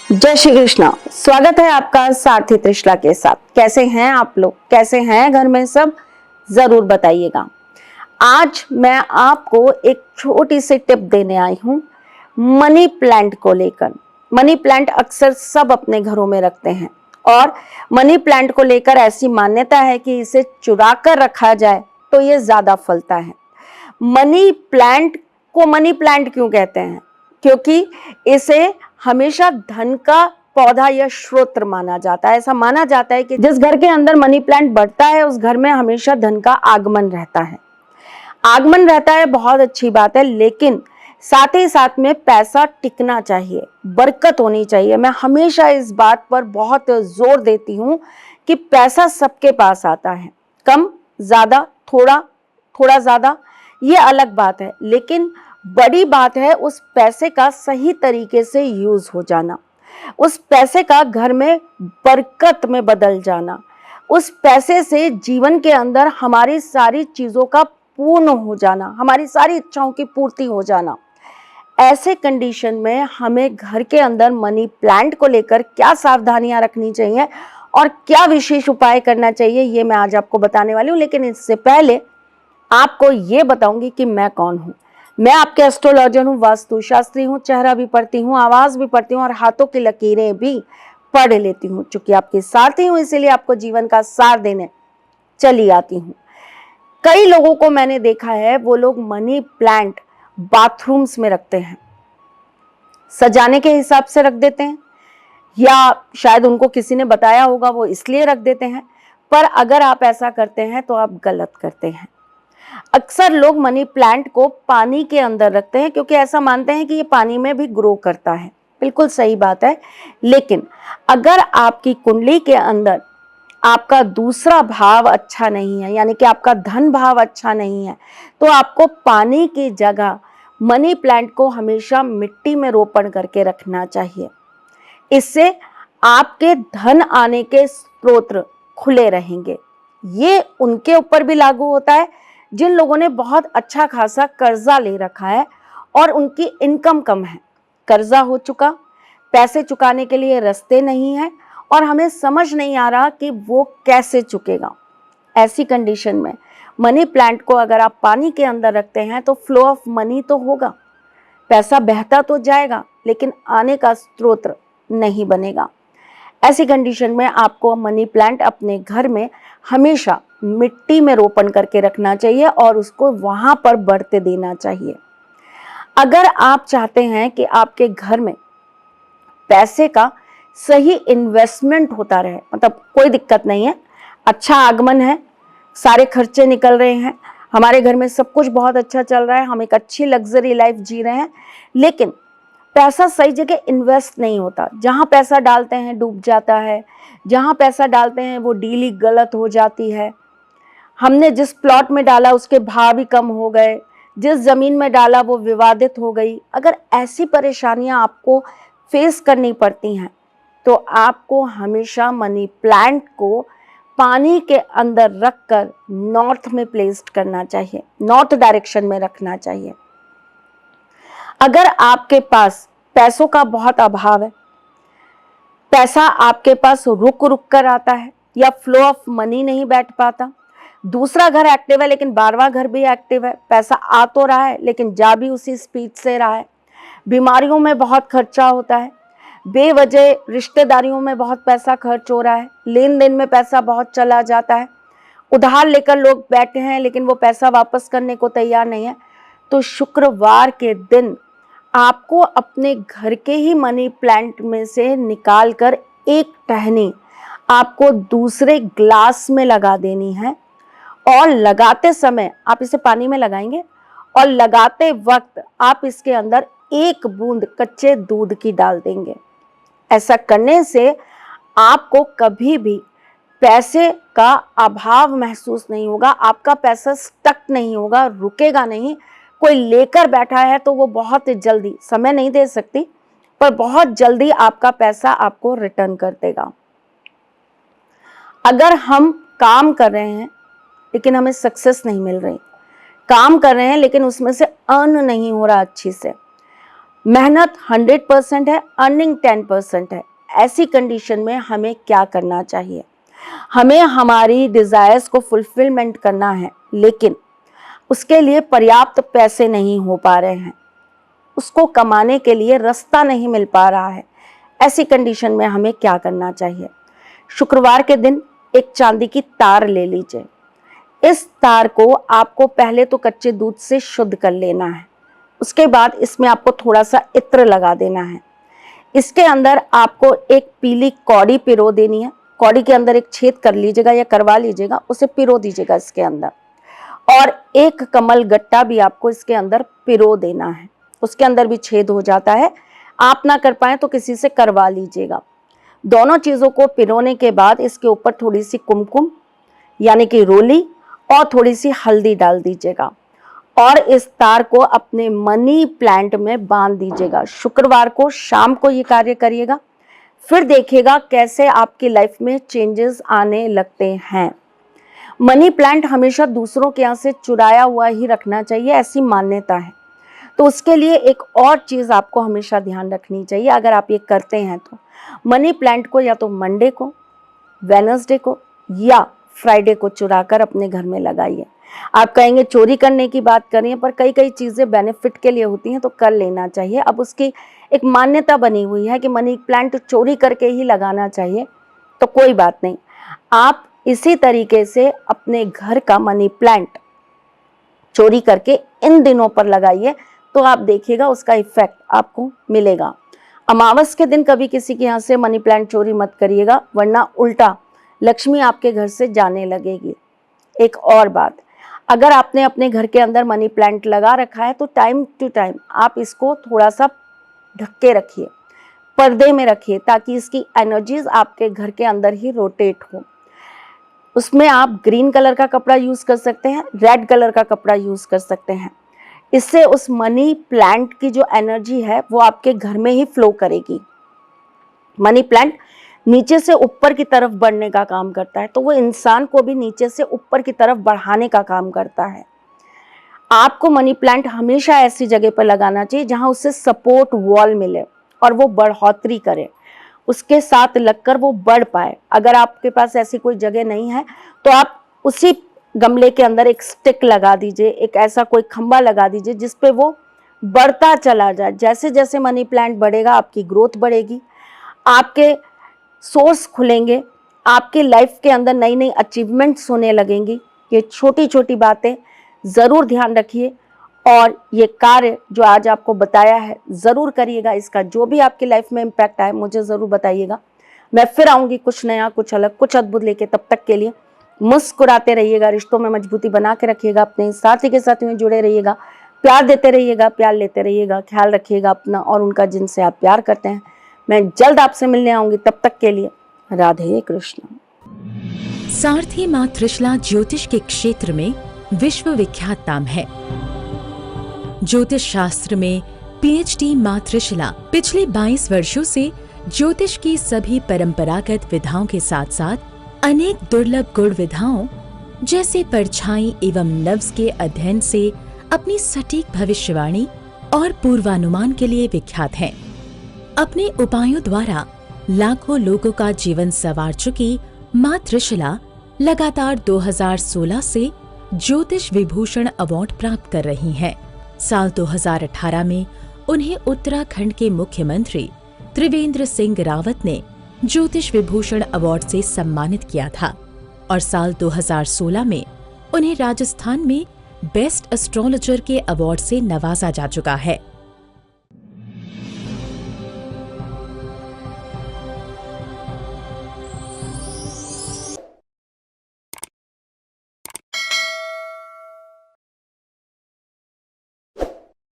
जय श्री कृष्णा। स्वागत है आपका सारथी त्रिशला के साथ। कैसे हैं आप लोग, कैसे हैं घर में सब, जरूर बताइएगा। आज मैं आपको एक छोटी सी टिप देने आई हूं मनी प्लांट को लेकर। मनी प्लांट अक्सर सब अपने घरों में रखते हैं और मनी प्लांट को लेकर ऐसी मान्यता है कि इसे चुरा कर रखा जाए तो ये ज्यादा फलता है। मनी प्लांट को मनी प्लांट क्यों कहते हैं? क्योंकि इसे हमेशा धन का पौधा या स्रोत माना जाता है। ऐसा माना जाता है कि जिस घर के अंदर मनी प्लांट बढ़ता है उस घर में हमेशा धन का आगमन रहता है। आगमन रहता है, बहुत अच्छी बात है, लेकिन साथ ही साथ में पैसा टिकना चाहिए, बरकत होनी चाहिए। मैं हमेशा इस बात पर बहुत जोर देती हूँ कि पैसा सबके पास आता है, कम ज्यादा, थोड़ा थोड़ा ज्यादा, ये अलग बात है, लेकिन बड़ी बात है उस पैसे का सही तरीके से यूज हो जाना, उस पैसे का घर में बरकत में बदल जाना, उस पैसे से जीवन के अंदर हमारी सारी चीजों का पूर्ण हो जाना, हमारी सारी इच्छाओं की पूर्ति हो जाना। ऐसे कंडीशन में हमें घर के अंदर मनी प्लांट को लेकर क्या सावधानियां रखनी चाहिए और क्या विशेष उपाय करना चाहिए, ये मैं आज आपको बताने वाली हूँ। लेकिन इससे पहले आपको ये बताऊंगी कि मैं कौन हूँ। मैं आपके एस्ट्रोलॉजर हूँ, वास्तुशास्त्री हूँ, चेहरा भी पढ़ती हूँ, आवाज भी पढ़ती हूँ और हाथों की लकीरें भी पढ़ लेती हूँ। चूंकि आपके साथ ही हूँ इसीलिए आपको जीवन का सार देने चली आती हूँ। कई लोगों को मैंने देखा है, वो लोग मनी प्लांट बाथरूम्स में रखते हैं, सजाने के हिसाब से रख देते हैं, या शायद उनको किसी ने बताया होगा वो इसलिए रख देते हैं। पर अगर आप ऐसा करते हैं तो आप गलत करते हैं। अक्सर लोग मनी प्लांट को पानी के अंदर रखते हैं क्योंकि ऐसा मानते हैं कि ये पानी में भी ग्रो करता है। बिल्कुल सही बात है, लेकिन अगर आपकी कुंडली के अंदर आपका दूसरा भाव अच्छा नहीं है, यानी कि आपका धन भाव अच्छा नहीं है, तो आपको पानी की जगह मनी प्लांट को हमेशा मिट्टी में रोपण करके रखना चाहिए। इससे आपके धन आने के स्रोत खुले रहेंगे। ये उनके ऊपर भी लागू होता है जिन लोगों ने बहुत अच्छा खासा कर्जा ले रखा है और उनकी इनकम कम है, कर्जा हो चुका, पैसे चुकाने के लिए रास्ते नहीं है और हमें समझ नहीं आ रहा कि वो कैसे चुकेगा। ऐसी कंडीशन में मनी प्लांट को अगर आप पानी के अंदर रखते हैं तो फ्लो ऑफ मनी तो होगा, पैसा बहता तो जाएगा, लेकिन आने का स्रोत नहीं बनेगा। ऐसी कंडीशन में आपको मनी प्लांट अपने घर में हमेशा मिट्टी में रोपण करके रखना चाहिए और उसको वहां पर बढ़ते देना चाहिए। अगर आप चाहते हैं कि आपके घर में पैसे का सही इन्वेस्टमेंट होता रहे, मतलब कोई दिक्कत नहीं है, अच्छा आगमन है, सारे खर्चे निकल रहे हैं, हमारे घर में सब कुछ बहुत अच्छा चल रहा है, हम एक अच्छी लग्जरी लाइफ जी रहे हैं, लेकिन पैसा सही जगह इन्वेस्ट नहीं होता, जहां पैसा डालते हैं डूब जाता है, जहां पैसा डालते हैं वो डील ही गलत हो जाती है, हमने जिस प्लॉट में डाला उसके भाव भी कम हो गए, जिस जमीन में डाला वो विवादित हो गई। अगर ऐसी परेशानियां आपको फेस करनी पड़ती हैं तो आपको हमेशा मनी प्लांट को पानी के अंदर रखकर नॉर्थ में प्लेस्ड करना चाहिए, नॉर्थ डायरेक्शन में रखना चाहिए। अगर आपके पास पैसों का बहुत अभाव है, पैसा आपके पास रुक रुक कर आता है या फ्लो ऑफ मनी नहीं बैठ पाता, दूसरा घर एक्टिव है लेकिन 12वां घर भी एक्टिव है, पैसा आ तो रहा है लेकिन जा भी उसी स्पीड से रहा है, बीमारियों में बहुत खर्चा होता है, बेवजह रिश्तेदारियों में बहुत पैसा खर्च हो रहा है, लेन देन में पैसा बहुत चला जाता है, उधार लेकर लोग बैठे हैं लेकिन वो पैसा वापस करने को तैयार नहीं है, तो शुक्रवार के दिन आपको अपने घर के ही मनी प्लांट में से निकाल कर एक टहनी आपको दूसरे ग्लास में लगा देनी है और लगाते समय आप इसे पानी में लगाएंगे और लगाते वक्त आप इसके अंदर एक बूंद कच्चे दूध की डाल देंगे। ऐसा करने से आपको कभी भी पैसे का अभाव महसूस नहीं होगा, आपका पैसा स्टक नहीं होगा, रुकेगा नहीं। कोई लेकर बैठा है तो वो बहुत जल्दी, समय नहीं दे सकती पर बहुत जल्दी आपका पैसा आपको रिटर्न कर देगा। अगर हम काम कर रहे हैं लेकिन हमें सक्सेस नहीं मिल रही, काम कर रहे हैं लेकिन उसमें से अर्न नहीं हो रहा अच्छी से, मेहनत 100% है, अर्निंग 10% है। ऐसी कंडीशन में हमें क्या करना चाहिए? हमें हमारी डिजायर्स को फुलफिलमेंट करना है, लेकिन उसके लिए पर्याप्त पैसे नहीं हो पा रहे हैं, उसको कमाने के लिए रास्ता नहीं मिल पा रहा है। ऐसी कंडीशन में हमें क्या करना चाहिए? शुक्रवार के दिन एक चांदी की तार ले लीजिए। इस तार को आपको पहले तो कच्चे दूध से शुद्ध कर लेना है, उसके बाद इसमें आपको थोड़ा सा इत्र लगा देना है। इसके अंदर आपको एक पीली कौड़ी पिरो देनी है। कौड़ी के अंदर एक छेद कर लीजिएगा या करवा लीजिएगा, उसे पिरो दीजिएगा इसके अंदर, और एक कमल गट्टा भी आपको इसके अंदर पिरो देना है। उसके अंदर भी छेद हो जाता है, आप ना कर पाए तो किसी से करवा लीजिएगा। दोनों चीज़ों को पिरोने के बाद इसके ऊपर थोड़ी सी कुमकुम यानी कि रोली और थोड़ी सी हल्दी डाल दीजिएगा और इस तार को अपने मनी प्लांट में बांध दीजिएगा। शुक्रवार को शाम को ये कार्य करिएगा, फिर देखिएगा कैसे आपकी लाइफ में चेंजेस आने लगते हैं। मनी प्लांट हमेशा दूसरों के यहाँ से चुराया हुआ ही रखना चाहिए, ऐसी मान्यता है। तो उसके लिए एक और चीज़ आपको हमेशा ध्यान रखनी चाहिए, अगर आप ये करते हैं तो मनी प्लांट को या तो मंडे को, वेडनेसडे को या फ्राइडे को चुरा कर अपने घर में लगाइए। आप कहेंगे चोरी करने की बात कर रही हैं, पर कई कई चीज़ें बेनिफिट के लिए होती हैं तो कर लेना चाहिए। अब उसकी एक मान्यता बनी हुई है कि मनी प्लांट चोरी करके ही लगाना चाहिए, तो कोई बात नहीं, आप इसी तरीके से अपने घर का मनी प्लांट चोरी करके इन दिनों पर लगाइए, तो आप देखिएगा उसका इफेक्ट आपको मिलेगा। अमावस के दिन कभी किसी के यहाँ से मनी प्लांट चोरी मत करिएगा, वरना उल्टा लक्ष्मी आपके घर से जाने लगेगी। एक और बात, अगर आपने अपने घर के अंदर मनी प्लांट लगा रखा है तो टाइम टू टाइम आप इसको थोड़ा सा ढक के रखिए, पर्दे में रखिए, ताकि इसकी एनर्जीज आपके घर के अंदर ही रोटेट हो। उसमें आप ग्रीन कलर का कपड़ा यूज़ कर सकते हैं, रेड कलर का कपड़ा यूज़ कर सकते हैं। इससे उस मनी प्लांट की जो एनर्जी है वो आपके घर में ही फ्लो करेगी। मनी प्लांट नीचे से ऊपर की तरफ बढ़ने का काम करता है, तो वो इंसान को भी नीचे से ऊपर की तरफ बढ़ाने का काम करता है। आपको मनी प्लांट हमेशा ऐसी जगह पर लगाना चाहिए जहां उससे सपोर्ट वॉल मिले और वो बढ़ोतरी करे, उसके साथ लगकर वो बढ़ पाए। अगर आपके पास ऐसी कोई जगह नहीं है तो आप उसी गमले के अंदर एक स्टिक लगा दीजिए, एक ऐसा कोई खंबा लगा दीजिए जिसपे वो बढ़ता चला जाए। जैसे जैसे मनी प्लांट बढ़ेगा आपकी ग्रोथ बढ़ेगी, आपके सोर्स खुलेंगे, आपके लाइफ के अंदर नई नई अचीवमेंट्स होने लगेंगी। ये छोटी छोटी बातें ज़रूर ध्यान रखिए और ये कार्य जो आज आपको बताया है ज़रूर करिएगा। इसका जो भी आपकी लाइफ में इम्पैक्ट आए मुझे ज़रूर बताइएगा। मैं फिर आऊँगी कुछ नया, कुछ अलग, कुछ अद्भुत लेके। तब तक के लिए मुस्कुराते रहिएगा, रिश्तों में मजबूती बना के रखिएगा, अपने साथी के साथ में जुड़े रहिएगा, प्यार देते रहिएगा, प्यार लेते रहिएगा, ख्याल रखिएगा अपना और उनका जिनसे आप प्यार करते हैं। मैं जल्द आपसे मिलने आऊंगी, तब तक के लिए राधे कृष्ण। सारथी मां त्रिशला ज्योतिष के क्षेत्र में विश्व विख्यात नाम है। ज्योतिष शास्त्र में पीएचडी मां त्रिशला पिछले 22 वर्षों से ज्योतिष की सभी परंपरागत विधाओं के साथ साथ अनेक दुर्लभ गुण विधाओं जैसे परछाई एवं नव्स के अध्ययन से अपनी सटीक भविष्यवाणी और पूर्वानुमान के लिए विख्यात हैं। अपने उपायों द्वारा लाखों लोगों का जीवन संवार चुकी मां त्रिशला लगातार 2016 से ज्योतिष विभूषण अवार्ड प्राप्त कर रही हैं। साल 2018 में उन्हें उत्तराखंड के मुख्यमंत्री त्रिवेंद्र सिंह रावत ने ज्योतिष विभूषण अवार्ड से सम्मानित किया था और साल 2016 में उन्हें राजस्थान में बेस्ट एस्ट्रोलॉजर के अवार्ड से नवाजा जा चुका है।